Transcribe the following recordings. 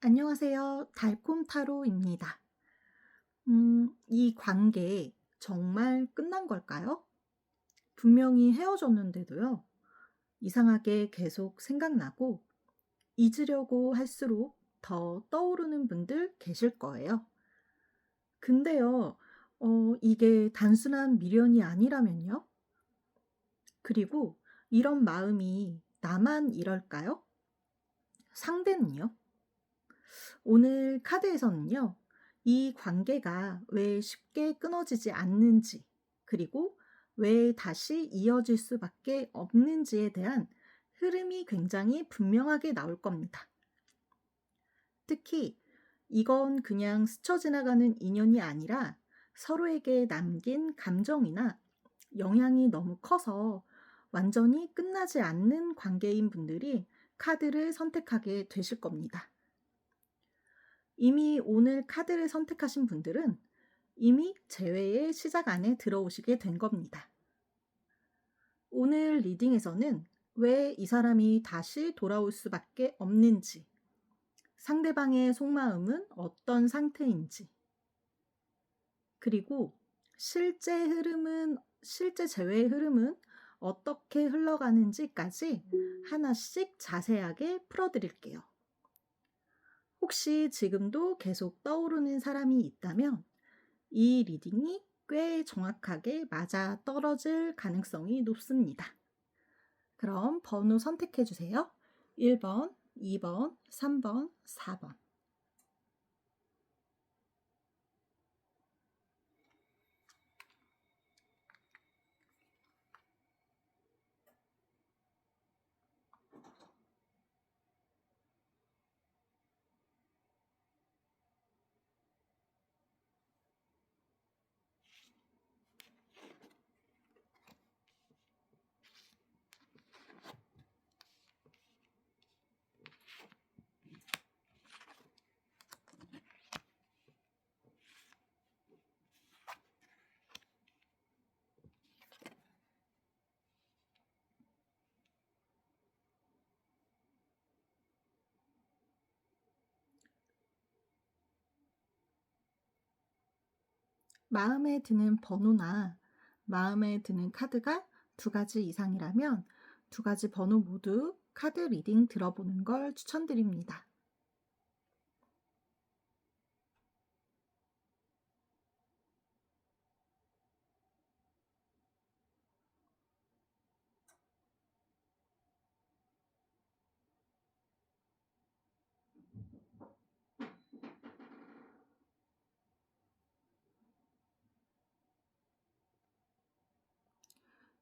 안녕하세요. 달콤타로입니다. 이 관계 정말 끝난 걸까요? 분명히 헤어졌는데도요. 이상하게 계속 생각나고 잊으려고 할수록 더 떠오르는 분들 계실 거예요. 근데요, 이게 단순한 미련이 아니라면요? 그리고 이런 마음이 나만 이럴까요? 상대는요? 오늘 카드에서는요, 이 관계가 왜 쉽게 끊어지지 않는지, 그리고 왜 다시 이어질 수밖에 없는지에 대한 흐름이 굉장히 분명하게 나올 겁니다. 특히 이건 그냥 스쳐 지나가는 인연이 아니라 서로에게 남긴 감정이나 영향이 너무 커서 완전히 끝나지 않는 관계인 분들이 카드를 선택하게 되실 겁니다. 이미 오늘 카드를 선택하신 분들은 이미 재회의 시작 안에 들어오시게 된 겁니다. 오늘 리딩에서는 왜 이 사람이 다시 돌아올 수밖에 없는지, 상대방의 속마음은 어떤 상태인지, 그리고 실제 재회의 흐름은 어떻게 흘러가는지까지 하나씩 자세하게 풀어드릴게요. 혹시 지금도 계속 떠오르는 사람이 있다면 이 리딩이 꽤 정확하게 맞아 떨어질 가능성이 높습니다. 그럼 번호 선택해 주세요. 1번, 2번, 3번, 4번. 마음에 드는 번호나 마음에 드는 카드가 두 가지 이상이라면 두 가지 번호 모두 카드 리딩 들어보는 걸 추천드립니다.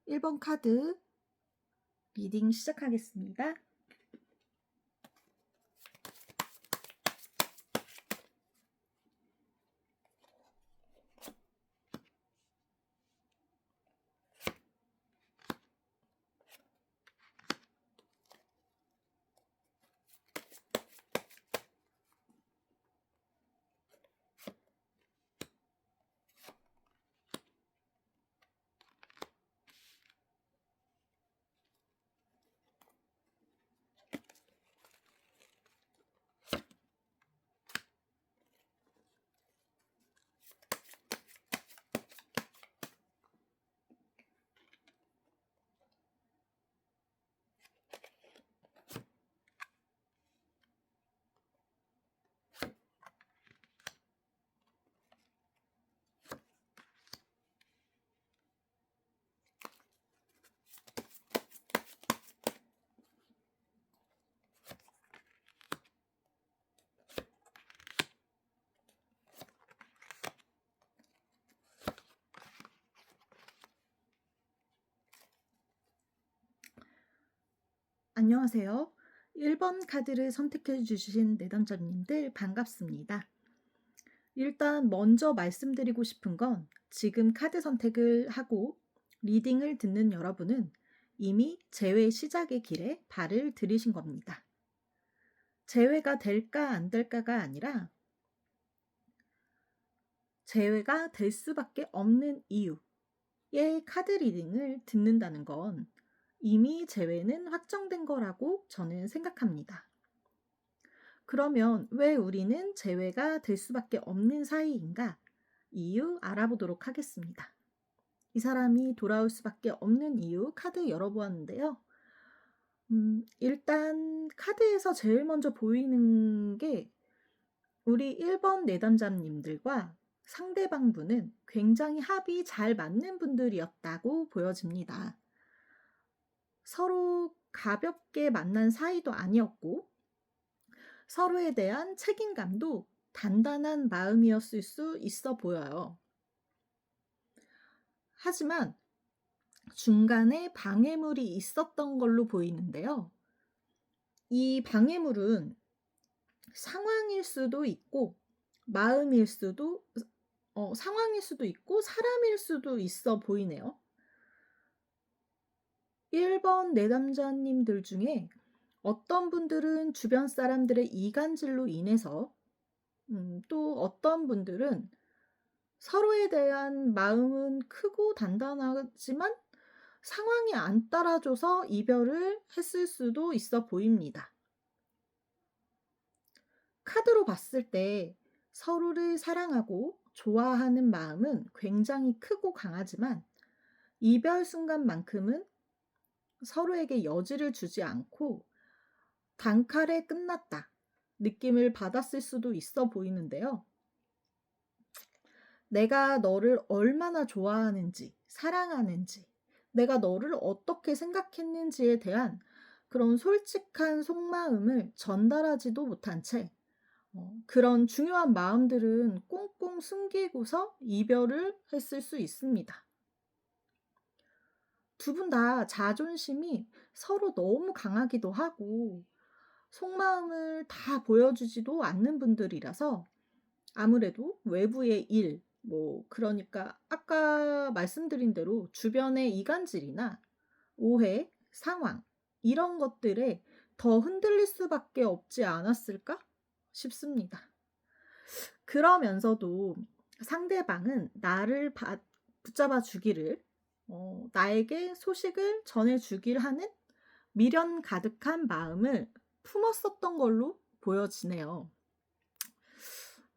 1번 카드 리딩 시작하겠습니다. 안녕하세요. 1번 카드를 선택해 주신 내담자님들 반갑습니다. 일단 먼저 말씀드리고 싶은 건 지금 카드 선택을 하고 리딩을 듣는 여러분은 이미 재회 시작의 길에 발을 들이신 겁니다. 재회가 될까 안 될까가 아니라 재회가 될 수밖에 없는 이유의 카드 리딩을 듣는다는 건 이미 재회는 확정된 거라고 저는 생각합니다. 그러면 왜 우리는 재회가 될 수밖에 없는 사이인가? 이유 알아보도록 하겠습니다. 이 사람이 돌아올 수밖에 없는 이유 카드 열어보았는데요. 일단 카드에서 제일 먼저 보이는 게 우리 1번 내담자님들과 상대방 분은 굉장히 합이 잘 맞는 분들이었다고 보여집니다. 서로 가볍게 만난 사이도 아니었고 서로에 대한 책임감도 단단한 마음이었을 수 있어 보여요. 하지만 중간에 방해물이 있었던 걸로 보이는데요. 이 방해물은 상황일 수도 있고 마음일 수도 상황일 수도 있고 사람일 수도 있어 보이네요. 1번 내담자님들 중에 어떤 분들은 주변 사람들의 이간질로 인해서 또 어떤 분들은 서로에 대한 마음은 크고 단단하지만 상황이 안 따라줘서 이별을 했을 수도 있어 보입니다. 카드로 봤을 때 서로를 사랑하고 좋아하는 마음은 굉장히 크고 강하지만 이별 순간만큼은 서로에게 여지를 주지 않고 단칼에 끝났다 느낌을 받았을 수도 있어 보이는데요. 내가 너를 얼마나 좋아하는지, 사랑하는지, 내가 너를 어떻게 생각했는지에 대한 그런 솔직한 속마음을 전달하지도 못한 채 그런 중요한 마음들은 꽁꽁 숨기고서 이별을 했을 수 있습니다. 두 분 다 자존심이 서로 너무 강하기도 하고 속마음을 다 보여주지도 않는 분들이라서 아무래도 외부의 일, 그러니까 아까 말씀드린 대로 주변의 이간질이나 오해, 상황, 이런 것들에 더 흔들릴 수밖에 없지 않았을까 싶습니다. 그러면서도 상대방은 나를 붙잡아 주기를, 나에게 소식을 전해주길 하는 미련 가득한 마음을 품었었던 걸로 보여지네요.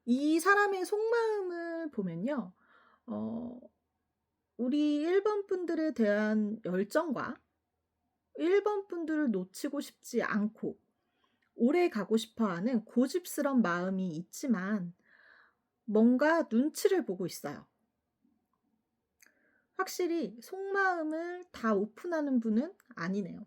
이 사람의 속마음을 보면요. 우리 1번 분들에 대한 열정과 1번 분들을 놓치고 싶지 않고 오래 가고 싶어 하는 고집스런 마음이 있지만 뭔가 눈치를 보고 있어요. 확실히 속마음을 다 오픈하는 분은 아니네요.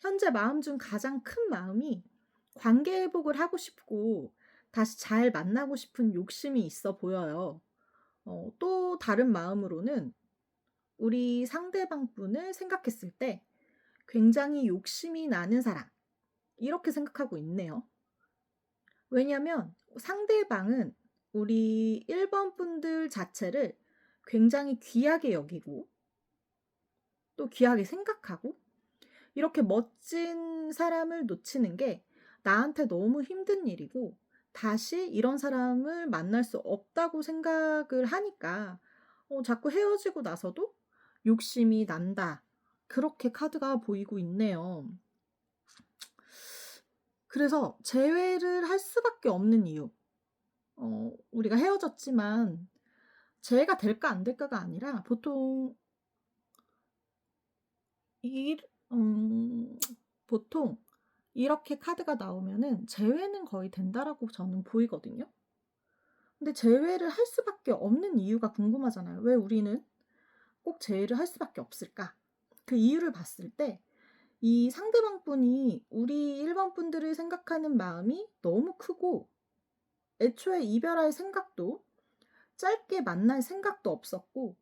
현재 마음 중 가장 큰 마음이 관계 회복을 하고 싶고 다시 잘 만나고 싶은 욕심이 있어 보여요. 또 다른 마음으로는 우리 상대방 분을 생각했을 때 굉장히 욕심이 나는 사람, 이렇게 생각하고 있네요. 왜냐하면 상대방은 우리 1번 분들 자체를 굉장히 귀하게 여기고 또 귀하게 생각하고 이렇게 멋진 사람을 놓치는 게 나한테 너무 힘든 일이고 다시 이런 사람을 만날 수 없다고 생각을 하니까 자꾸 헤어지고 나서도 욕심이 난다. 그렇게 카드가 보이고 있네요. 그래서 재회를 할 수밖에 없는 이유. 우리가 헤어졌지만 재회가 될까 안 될까가 아니라 보통 이 보통 이렇게 카드가 나오면은 재회는 거의 된다라고 저는 보이거든요. 근데 재회를 할 수밖에 없는 이유가 궁금하잖아요. 왜 우리는 꼭 재회를 할 수밖에 없을까? 그 이유를 봤을 때 이 상대방 분이 우리 1번 분들을 생각하는 마음이 너무 크고 애초에 이별할 생각도 짧게 만날 생각도 없었고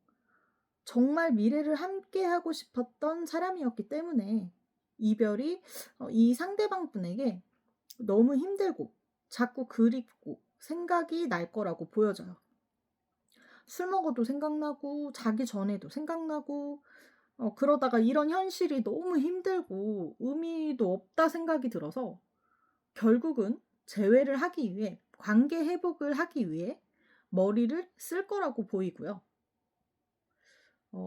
정말 미래를 함께 하고 싶었던 사람이었기 때문에 이별이 이 상대방 분에게 너무 힘들고 자꾸 그립고 생각이 날 거라고 보여져요. 술 먹어도 생각나고 자기 전에도 생각나고 그러다가 이런 현실이 너무 힘들고 의미도 없다 생각이 들어서 결국은 재회를 하기 위해 관계 회복을 하기 위해 머리를 쓸 거라고 보이고요.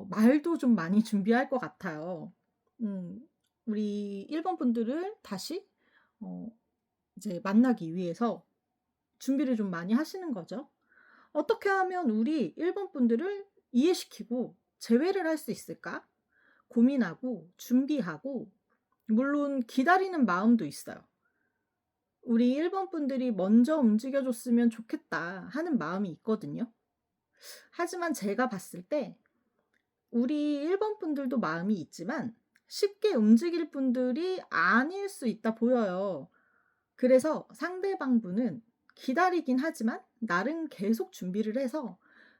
말도 좀 많이 준비할 것 같아요. 우리 1번 분들을 다시 어 이제 만나기 위해서 준비를 좀 많이 하시는 거죠. 어떻게 하면 우리 일본 분들을 이해시키고 제외를 할 수 있을까? 고민하고 준비하고 물론 기다리는 마음도 있어요. 우리 일본 분들이 먼저 움직여 줬으면 좋겠다 하는 마음이 있거든요. 하지만 제가 봤을 때 우리 일본 분들도 마음이 있지만 쉽게 움직일 분들이 아닐 수 있다 보여요. 그래서 상대방분은 기다리긴 하지만 나름 계속 준비를 해서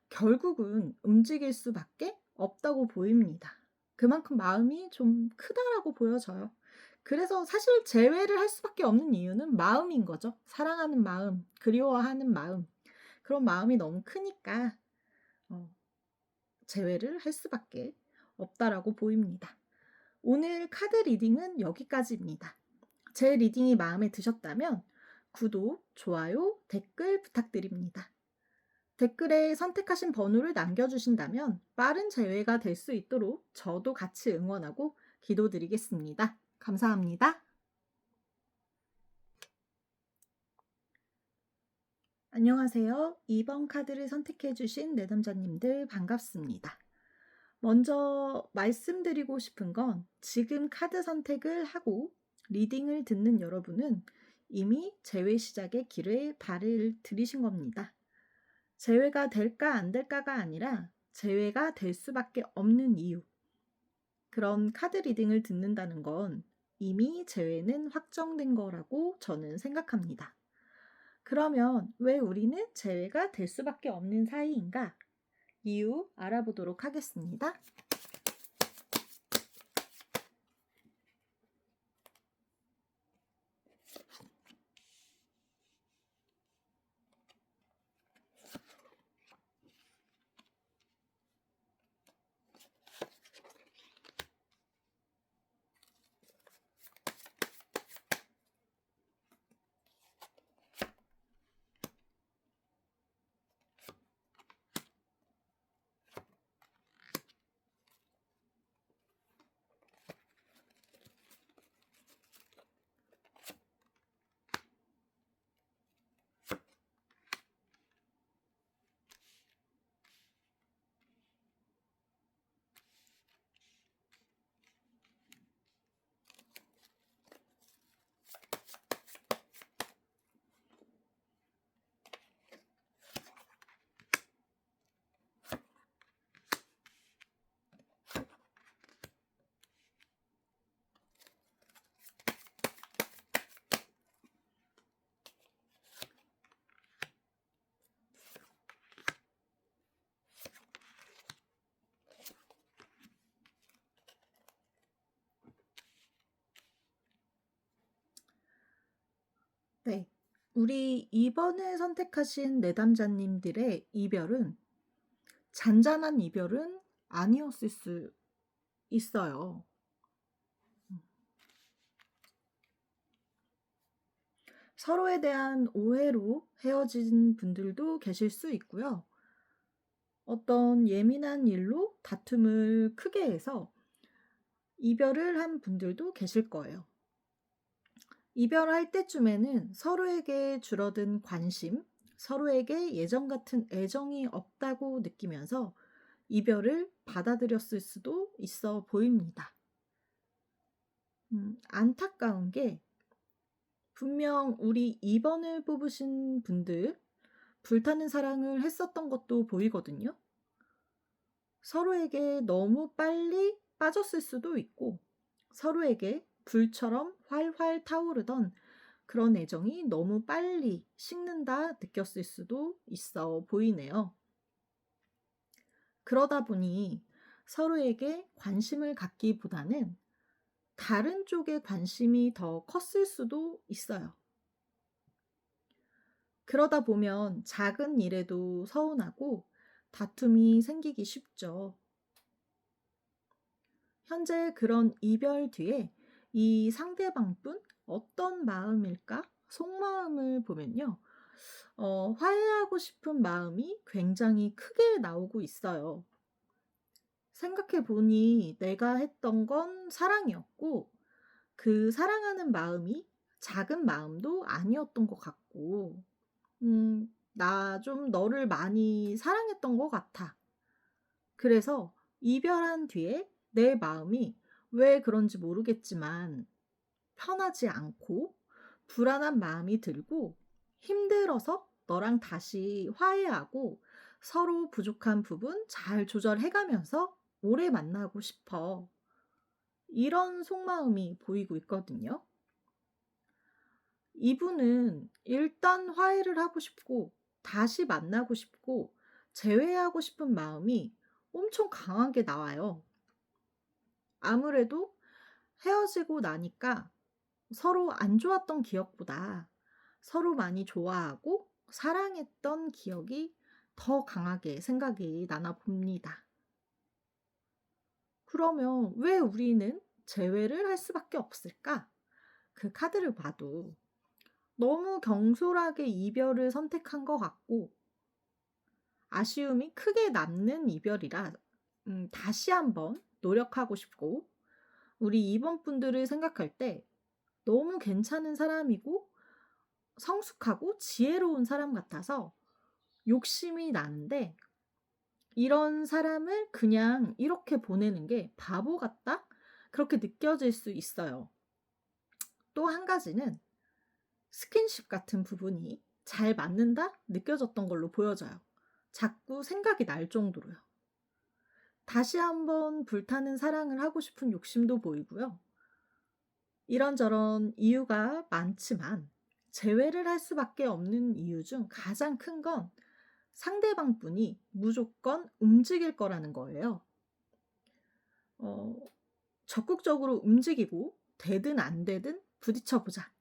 결국은 움직일 수밖에 없다고 보입니다. 그만큼 마음이 좀 크다라고 보여져요. 그래서 사실 제외를 할 수밖에 없는 이유는 마음인 거죠. 사랑하는 마음, 그리워하는 마음. 그런 마음이 너무 크니까 어 제외를 할 수밖에 없다라고 보입니다. 오늘 카드 리딩은 여기까지입니다. 제 리딩이 마음에 드셨다면 구독, 좋아요, 댓글 부탁드립니다. 댓글에 선택하신 번호를 남겨주신다면 빠른 재회가 될 수 있도록 저도 같이 응원하고 기도드리겠습니다. 감사합니다. 안녕하세요. 2번 카드를 선택해주신 내담자님들 반갑습니다. 먼저 말씀드리고 싶은 건 지금 카드 선택을 하고 리딩을 듣는 여러분은 이미 재회 시작의 길에 발을 들이신 겁니다. 재회가 될까 안 될까가 아니라 재회가 될 수밖에 없는 이유. 그런 카드 리딩을 듣는다는 건 이미 재회는 확정된 거라고 저는 생각합니다. 그러면 왜 우리는 재회가 될 수밖에 없는 사이인가? 이유 알아보도록 하겠습니다. 네. 우리 2번을 선택하신 내담자님들의 이별은 잔잔한 이별은 아니었을 수 있어요. 서로에 대한 오해로 헤어진 분들도 계실 수 있고요. 어떤 예민한 일로 다툼을 크게 해서 이별을 한 분들도 계실 거예요. 이별할 때쯤에는 서로에게 줄어든 관심, 서로에게 예전 같은 애정이 없다고 느끼면서 이별을 받아들였을 수도 있어 보입니다. 안타까운 게 분명 우리 2번을 뽑으신 분들 불타는 사랑을 했었던 것도 보이거든요. 서로에게 너무 빨리 빠졌을 수도 있고 서로에게 불처럼 활활 타오르던 그런 애정이 너무 빨리 식는다 느꼈을 수도 있어 보이네요. 그러다 보니 서로에게 관심을 갖기보다는 다른 쪽에 관심이 더 컸을 수도 있어요. 그러다 보면 작은 일에도 서운하고 다툼이 생기기 쉽죠. 현재 그런 이별 뒤에 이 상대방분 어떤 마음일까? 속마음을 보면요. 화해하고 싶은 마음이 굉장히 크게 나오고 있어요. 생각해 보니 내가 했던 건 사랑이었고 그 사랑하는 마음이 작은 마음도 아니었던 것 같고, 나 좀 너를 많이 사랑했던 것 같아. 그래서 이별한 뒤에 내 마음이 왜 그런지 모르겠지만 편하지 않고 불안한 마음이 들고 힘들어서 너랑 다시 화해하고 서로 부족한 부분 잘 조절해 가면서 오래 만나고 싶어. 이런 속마음이 보이고 있거든요. 이분은 일단 화해를 하고 싶고 다시 만나고 싶고 재회하고 싶은 마음이 엄청 강하게 나와요. 아무래도 헤어지고 나니까 서로 안 좋았던 기억보다 서로 많이 좋아하고 사랑했던 기억이 더 강하게 생각이 나나 봅니다. 그러면 왜 우리는 재회를 할 수밖에 없을까? 그 카드를 봐도 너무 경솔하게 이별을 선택한 것 같고 아쉬움이 크게 남는 이별이라 다시 한번 노력하고 싶고 우리 2번 분들을 생각할 때 너무 괜찮은 사람이고 성숙하고 지혜로운 사람 같아서 욕심이 나는데 이런 사람을 그냥 이렇게 보내는 게 바보 같다? 그렇게 느껴질 수 있어요. 또 한 가지는 스킨십 같은 부분이 잘 맞는다? 느껴졌던 걸로 보여져요. 자꾸 생각이 날 정도로요. 다시 한번 불타는 사랑을 하고 싶은 욕심도 보이고요. 이런저런 이유가 많지만 재회를 할 수밖에 없는 이유 중 가장 큰 건 상대방 분이 무조건 움직일 거라는 거예요. 어, 적극적으로 움직이고 되든 안 되든 부딪혀 보자.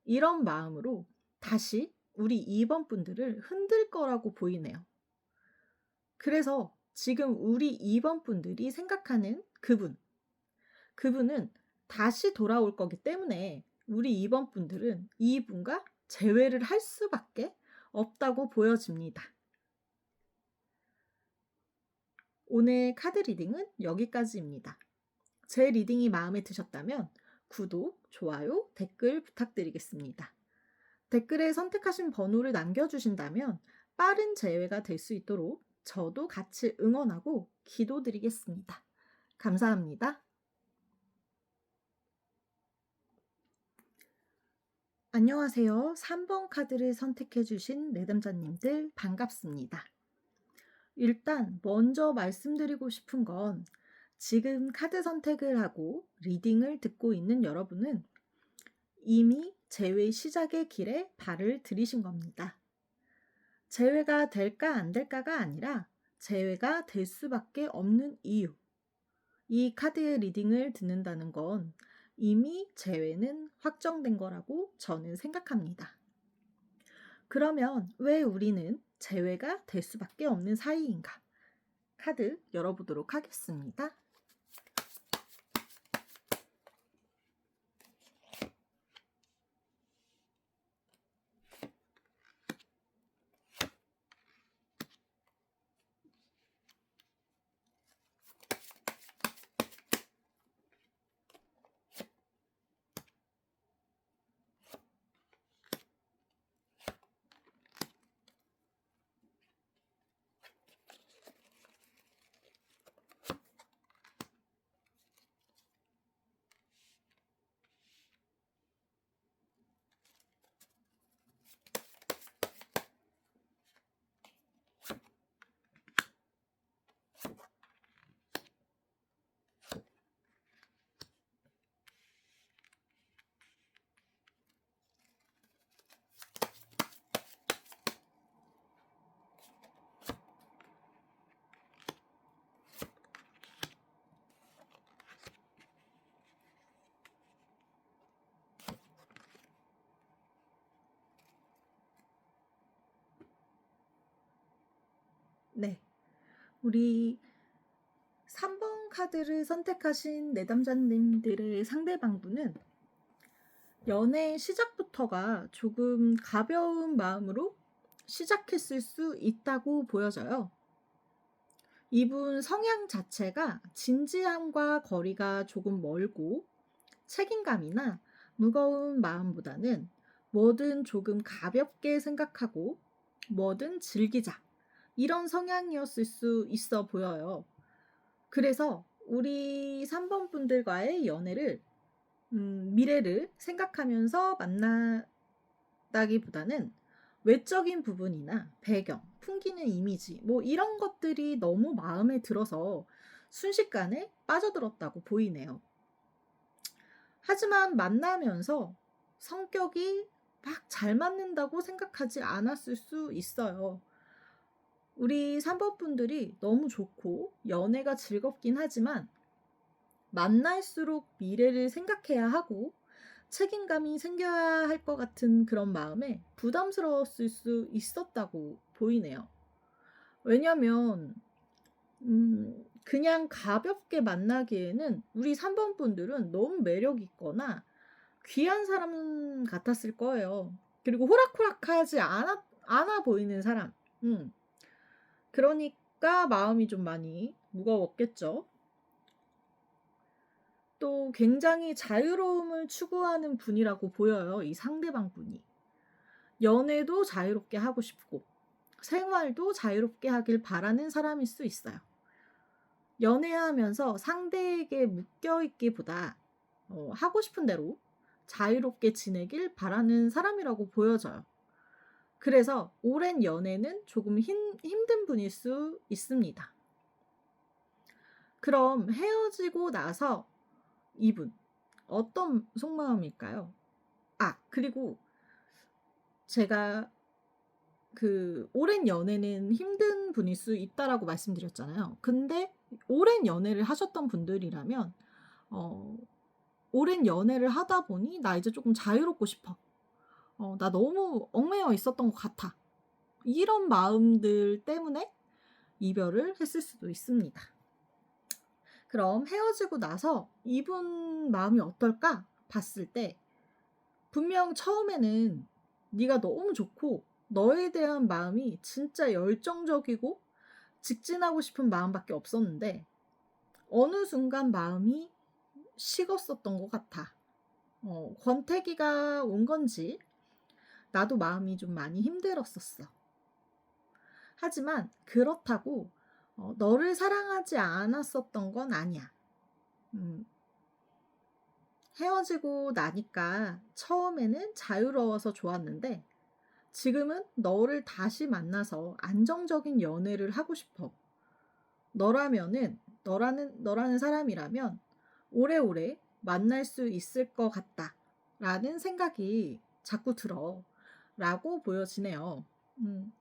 이런 마음으로 다시 우리 2번 분들을 흔들 거라고 보이네요. 그래서 지금 우리 2번 분들이 생각하는 그분은 다시 돌아올 거기 때문에 우리 2번 분들은 이분과 재회를 할 수밖에 없다고 보여집니다. 오늘 카드 리딩은 여기까지입니다. 제 리딩이 마음에 드셨다면 구독, 좋아요, 댓글 부탁드리겠습니다. 댓글에 선택하신 번호를 남겨주신다면 빠른 재회가 될 수 있도록 저도 같이 응원하고 기도드리겠습니다. 감사합니다. 안녕하세요. 3번 카드를 선택해주신 내담자님들 반갑습니다. 일단 먼저 말씀드리고 싶은 건 지금 카드 선택을 하고 리딩을 듣고 있는 여러분은 이미 재회 시작의 길에 발을 들이신 겁니다. 재회가 될까 안 될까가 아니라 재회가 될 수밖에 없는 이유. 이 카드의 리딩을 듣는다는 건 이미 재회는 확정된 거라고 저는 생각합니다. 그러면 왜 우리는 재회가 될 수밖에 없는 사이인가? 카드 열어보도록 하겠습니다. 네, 우리 3번 카드를 선택하신 내담자님들의 상대방분은 연애 시작부터가 조금 가벼운 마음으로 시작했을 수 있다고 보여져요. 이분 성향 자체가 진지함과 거리가 조금 멀고 책임감이나 무거운 마음보다는 뭐든 조금 가볍게 생각하고 뭐든 즐기자. 이런 성향이었을 수 있어 보여요. 그래서 우리 3번 분들과의 연애를 미래를 생각하면서 만나다기보다는 외적인 부분이나 배경, 풍기는 이미지 뭐 이런 것들이 너무 마음에 들어서 순식간에 빠져들었다고 보이네요. 하지만 만나면서 성격이 막 잘 맞는다고 생각하지 않았을 수 있어요. 우리 3번 분들이 너무 좋고 연애가 즐겁긴 하지만 만날수록 미래를 생각해야 하고 책임감이 생겨야 할 것 같은 그런 마음에 부담스러웠을 수 있었다고 보이네요. 왜냐면 그냥 가볍게 만나기에는 우리 3번 분들은 너무 매력 있거나 귀한 사람 같았을 거예요. 그리고 호락호락하지 않아 보이는 사람. 음. 그러니까 마음이 좀 많이 무거웠겠죠. 또 굉장히 자유로움을 추구하는 분이라고 보여요, 이 상대방 분이. 연애도 자유롭게 하고 싶고 생활도 자유롭게 하길 바라는 사람일 수 있어요. 연애하면서 상대에게 묶여 있기보다 하고 싶은 대로 자유롭게 지내길 바라는 사람이라고 보여져요. 그래서 오랜 연애는 조금 힘든 분일 수 있습니다. 그럼 헤어지고 나서 이분 어떤 속마음일까요? 그리고 제가 그 오랜 연애는 힘든 분일 수 있다라고 말씀드렸잖아요. 근데 오랜 연애를 하셨던 분들이라면 어 오랜 연애를 하다 보니 '나 이제 조금 자유롭고 싶어. 나 너무 얽매여 있었던 것 같아.' 이런 마음들 때문에 이별을 했을 수도 있습니다. 그럼 헤어지고 나서 이분 마음이 어떨까 봤을 때 분명 처음에는 네가 너무 좋고 너에 대한 마음이 진짜 열정적이고 직진하고 싶은 마음밖에 없었는데 어느 순간 마음이 식었었던 것 같아. 권태기가 온 건지 나도 마음이 좀 많이 힘들었었어. 하지만 그렇다고 너를 사랑하지 않았었던 건 아니야. 음, 헤어지고 나니까 처음에는 자유로워서 좋았는데 지금은 너를 다시 만나서 안정적인 연애를 하고 싶어. 너라는 사람이라면 오래오래 만날 수 있을 것 같다. 라는 생각이 자꾸 들어. 라고 보여지네요.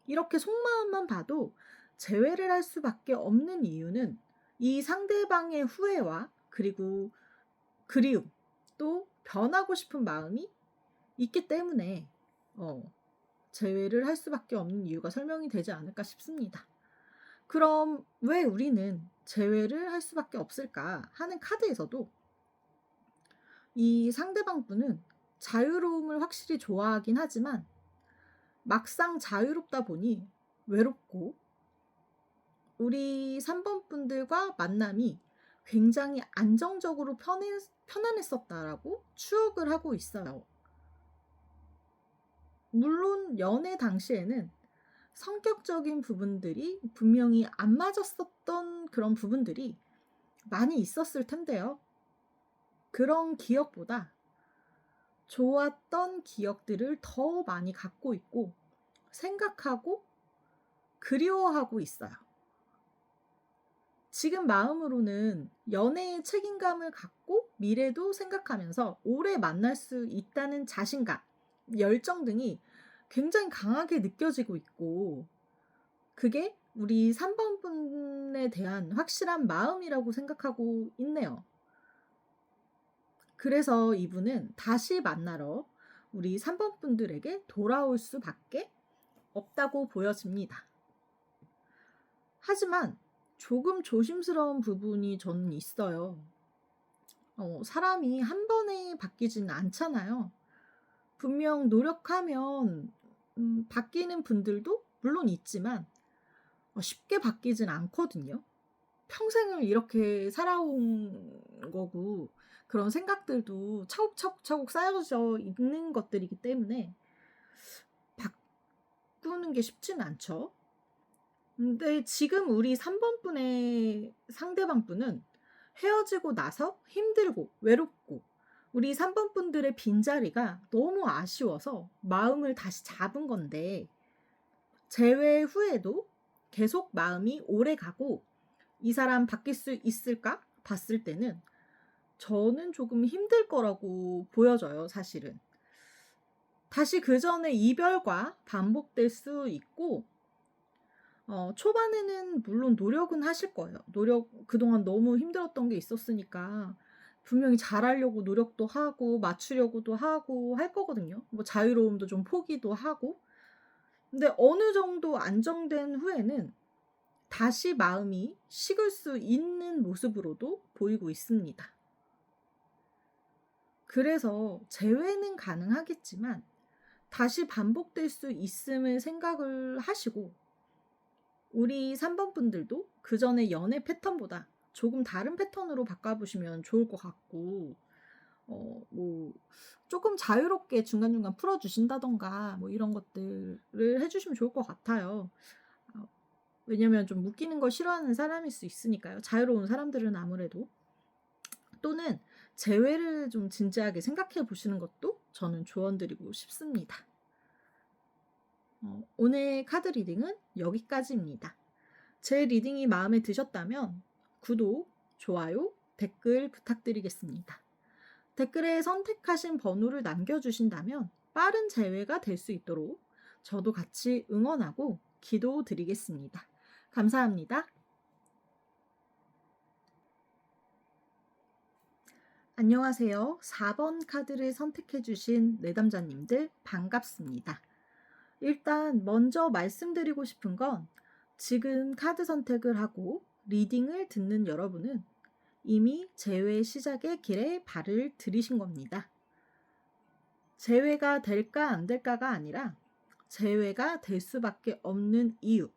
이렇게 속마음만 봐도 재회를 할 수밖에 없는 이유는 이 상대방의 후회와 그리고 그리움, 또 변하고 싶은 마음이 있기 때문에 재회를 할 수밖에 없는 이유가 설명이 되지 않을까 싶습니다. 그럼 왜 우리는 재회를 할 수밖에 없을까 하는 카드에서도 이 상대방 분은 자유로움을 확실히 좋아하긴 하지만 막상 자유롭다 보니 외롭고 우리 3번 분들과 만남이 굉장히 안정적으로 편안했었다라고 추억을 하고 있어요. 물론 연애 당시에는 성격적인 부분들이 분명히 안 맞았었던 그런 부분들이 많이 있었을 텐데요. 그런 기억보다 좋았던 기억들을 더 많이 갖고 있고 생각하고 그리워하고 있어요. 지금 마음으로는 연애의 책임감을 갖고 미래도 생각하면서 오래 만날 수 있다는 자신감, 열정 등이 굉장히 강하게 느껴지고 있고 그게 우리 3번 분에 대한 확실한 마음이라고 생각하고 있네요. 그래서 이분은 다시 만나러 우리 3번 분들에게 돌아올 수밖에 없다고 보여집니다. 하지만 조금 조심스러운 부분이 저는 있어요. 사람이 한 번에 바뀌지는 않잖아요. 분명 노력하면 바뀌는 분들도 물론 있지만 쉽게 바뀌진 않거든요. 평생을 이렇게 살아온 거고 그런 생각들도 차곡차곡차곡 쌓여져 있는 것들이기 때문에 바꾸는 게 쉽지는 않죠. 근데 지금 우리 3번 분의 상대방 분은 헤어지고 나서 힘들고 외롭고 우리 3번 분들의 빈자리가 너무 아쉬워서 마음을 다시 잡은 건데, 재회 후에도 계속 마음이 오래 가고 이 사람 바뀔 수 있을까 봤을 때는 저는 조금 힘들 거라고 보여져요, 사실은. 다시 그 전에 이별과 반복될 수 있고, 초반에는 물론 노력은 하실 거예요. 그동안 너무 힘들었던 게 있었으니까 분명히 잘하려고 노력도 하고 맞추려고도 하고 할 거거든요. 뭐 자유로움도 좀 포기도 하고. 근데 어느 정도 안정된 후에는 다시 마음이 식을 수 있는 모습으로도 보이고 있습니다. 그래서 재회는 가능하겠지만 다시 반복될 수 있음을 생각을 하시고, 우리 3번 분들도 그 전에 연애 패턴보다 조금 다른 패턴으로 바꿔보시면 좋을 것 같고, 뭐 조금 자유롭게 중간중간 풀어주신다던가 뭐 이런 것들을 해주시면 좋을 것 같아요. 왜냐면 좀 묶이는 걸 싫어하는 사람일 수 있으니까요. 자유로운 사람들은 아무래도. 또는 재회를 좀 진지하게 생각해 보시는 것도 저는 조언드리고 싶습니다. 오늘 카드 리딩은 여기까지입니다. 제 리딩이 마음에 드셨다면 구독, 좋아요, 댓글 부탁드리겠습니다. 댓글에 선택하신 번호를 남겨주신다면 빠른 재회가 될 수 있도록 저도 같이 응원하고 기도드리겠습니다. 감사합니다. 안녕하세요. 4번 카드를 선택해주신 내담자님들 반갑습니다. 일단 먼저 말씀드리고 싶은 건, 지금 카드 선택을 하고 리딩을 듣는 여러분은 이미 재회 시작의 길에 발을 들이신 겁니다. 재회가 될까 안 될까가 아니라 재회가 될 수밖에 없는 이유.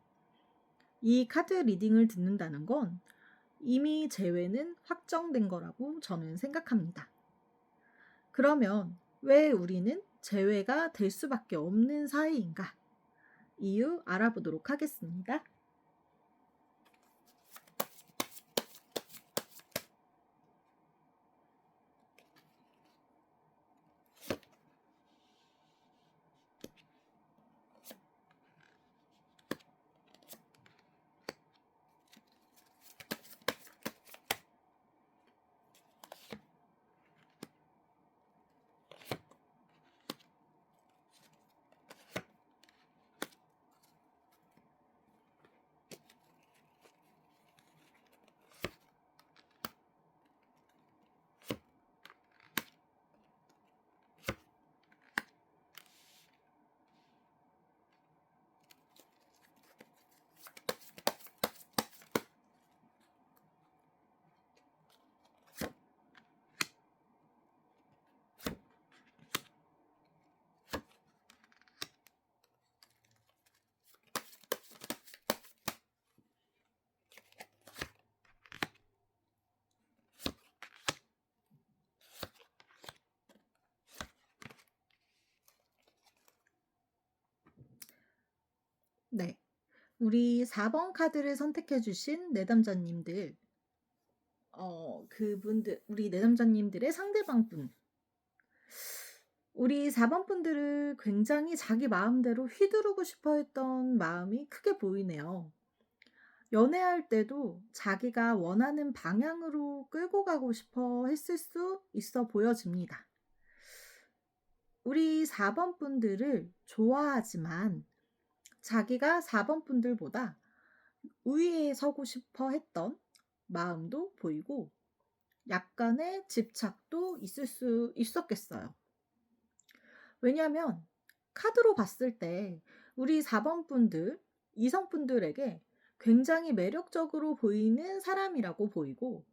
이 카드 리딩을 듣는다는 건 이미 재회는 확정된 거라고 저는 생각합니다. 그러면 왜 우리는 재회가 될 수밖에 없는 사이인가? 이유 알아보도록 하겠습니다. 네. 우리 4번 카드를 선택해 주신 내담자님들, 우리 내담자님들의 상대방 분, 우리 4번 분들을 굉장히 자기 마음대로 휘두르고 싶어 했던 마음이 크게 보이네요. 연애할 때도 자기가 원하는 방향으로 끌고 가고 싶어 했을 수 있어 보여집니다. 우리 4번 분들을 좋아하지만 자기가 4번 분들보다 우위에 서고 싶어 했던 마음도 보이고 약간의 집착도 있을 수 있었겠어요. 왜냐하면 카드로 봤을 때 우리 4번 분들, 이성분들에게 굉장히 매력적으로 보이는 사람이라고 보이고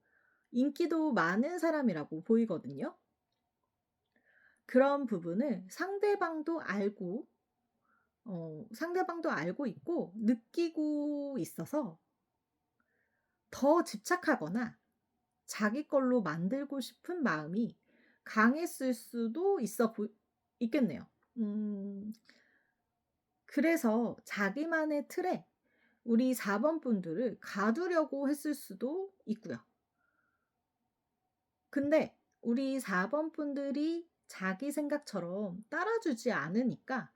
인기도 많은 사람이라고 보이거든요. 그런 부분을 상대방도 알고 있고 느끼고 있어서 더 집착하거나 자기 걸로 만들고 싶은 마음이 강했을 수도 있겠네요. 음, 그래서 자기만의 틀에 우리 4번 분들을 가두려고 했을 수도 있고요. 근데 우리 4번 분들이 자기 생각처럼 따라주지 않으니까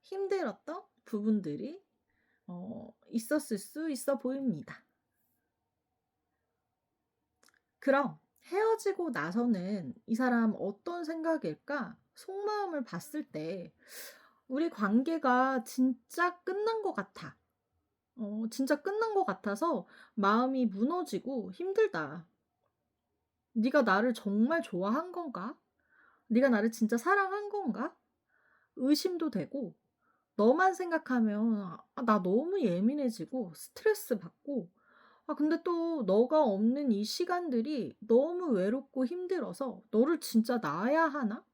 힘들었던 부분들이 있었을 수 있어 보입니다. 그럼 헤어지고 나서는 이 사람 어떤 생각일까? 속마음을 봤을 때 우리 관계가 진짜 끝난 것 같아. 진짜 끝난 것 같아서 마음이 무너지고 힘들다. 네가 나를 정말 좋아한 건가? 네가 나를 진짜 사랑한 건가? 의심도 되고 너만 생각하면 나 너무 예민해지고 스트레스 받고 근데 또 너가 없는 이 시간들이 너무 외롭고 힘들어서 너를 진짜 놔야 하나?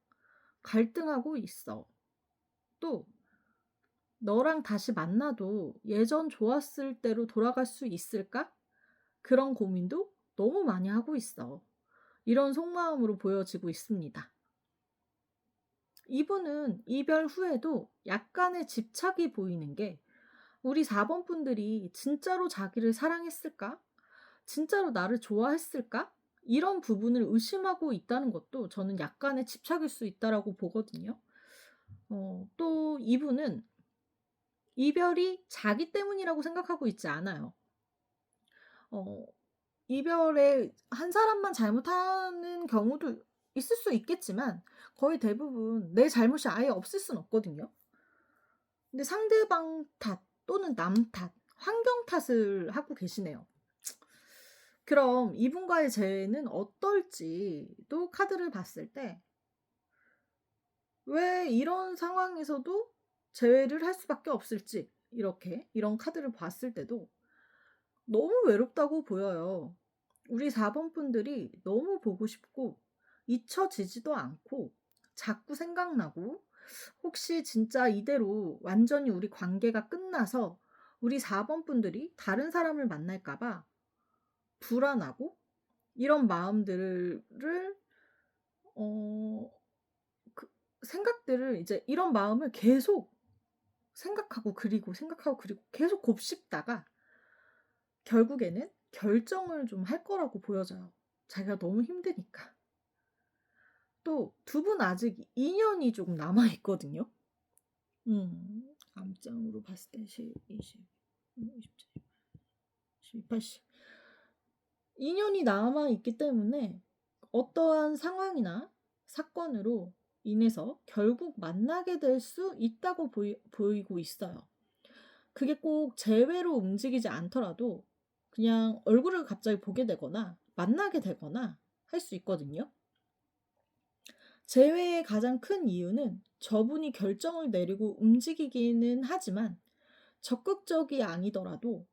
갈등하고 있어. 또 너랑 다시 만나도 예전 좋았을 때로 돌아갈 수 있을까? 그런 고민도 너무 많이 하고 있어. 이런 속마음으로 보여지고 있습니다. 이분은 이별 후에도 약간의 집착이 보이는 게 우리 4번 분들이 진짜로 자기를 사랑했을까? 진짜로 나를 좋아했을까? 이런 부분을 의심하고 있다는 것도 저는 약간의 집착일 수 있다라고 보거든요. 또 이분은 이별이 자기 때문이라고 생각하고 있지 않아요. 어, 이별에 한 사람만 잘못하는 경우도 있을 수 있겠지만 거의 대부분 내 잘못이 아예 없을 순 없거든요. 근데 상대방 탓 또는 남 탓, 환경 탓을 하고 계시네요. 그럼 이분과의 재회는 어떨지 또 카드를 봤을 때 왜 이런 상황에서도 재회를 할 수밖에 없을지 이런 카드를 봤을 때도 너무 외롭다고 보여요. 우리 4번 분들이 너무 보고 싶고 잊혀지지도 않고 자꾸 생각나고 혹시 진짜 이대로 완전히 우리 관계가 끝나서 우리 4번 분들이 다른 사람을 만날까 봐 불안하고 이런 마음들을 어 그 생각들을 이제 이런 마음을 계속 생각하고 그리고 계속 곱씹다가 결국에는 결정을 좀 할 거라고 보여져요. 자기가 너무 힘드니까. 또 두 분 아직 인연이 조금 남아 있거든요. 암장으로 봤을 때 10, 20, 27, 12, 80. 인연이 남아 있기 때문에 어떠한 상황이나 사건으로 인해서 결국 만나게 될 수 있다고 보이고 있어요. 그게 꼭 재회로 움직이지 않더라도 그냥 얼굴을 갑자기 보게 되거나 만나게 되거나 할 수 있거든요. 재회의 가장 큰 이유는 저분이 결정을 내리고 움직이기는 하지만 적극적이 아니더라도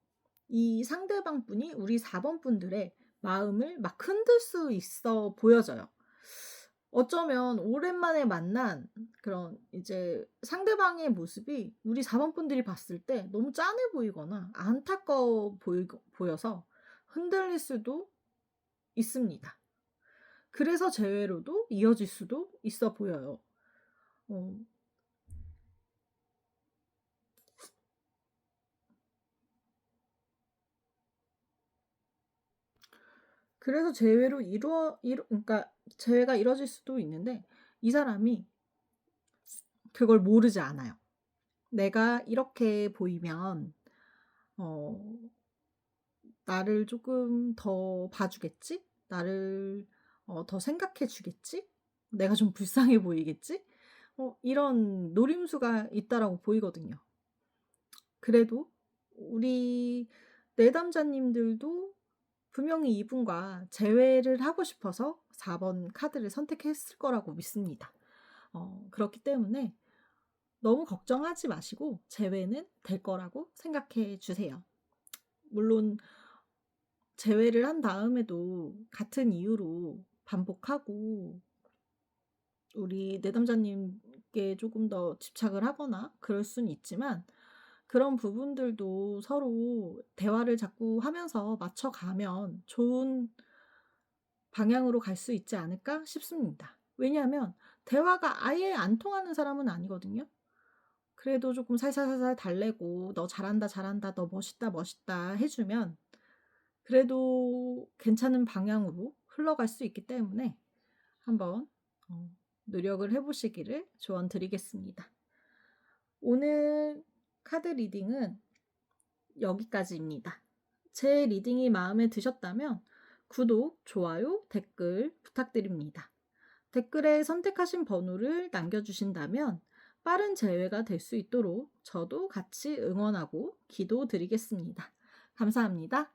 이 상대방 분이 우리 4번 분들의 마음을 막 흔들 수 있어 보여져요. 어쩌면 오랜만에 만난 그런 이제 상대방의 모습이 우리 4번 분들이 봤을 때 너무 짠해 보이거나 안타까워 보여서 흔들릴 수도 있습니다. 그래서 재회로도 이어질 수도 있어 보여요. 어, 그래서 그러니까 재회가 이루어질 수도 있는데 이 사람이 그걸 모르지 않아요. 내가 이렇게 보이면 어, 나를 조금 더 봐주겠지? 나를 더 생각해 주겠지? 내가 좀 불쌍해 보이겠지? 이런 노림수가 있다라고 보이거든요. 그래도 우리 내담자님들도 분명히 이분과 재회를 하고 싶어서 4번 카드를 선택했을 거라고 믿습니다. 그렇기 때문에 너무 걱정하지 마시고 재회는 될 거라고 생각해 주세요. 물론 재회를 한 다음에도 같은 이유로 반복하고 우리 내담자님께 조금 더 집착을 하거나 그럴 수는 있지만 그런 부분들도 서로 대화를 자꾸 하면서 맞춰가면 좋은 방향으로 갈 수 있지 않을까 싶습니다. 왜냐하면 대화가 아예 안 통하는 사람은 아니거든요. 그래도 조금 살살살살 달래고 "너 잘한다, 잘한다. 너 멋있다, 멋있다." 해 주면 그래도 괜찮은 방향으로 흘러갈 수 있기 때문에 한번 노력을 해 보시기를 조언드리겠습니다. 오늘 카드 리딩은 여기까지입니다. 제 리딩이 마음에 드셨다면 구독, 좋아요, 댓글 부탁드립니다. 댓글에 선택하신 번호를 남겨주신다면 빠른 재회가 될 수 있도록 저도 같이 응원하고 기도드리겠습니다. 감사합니다.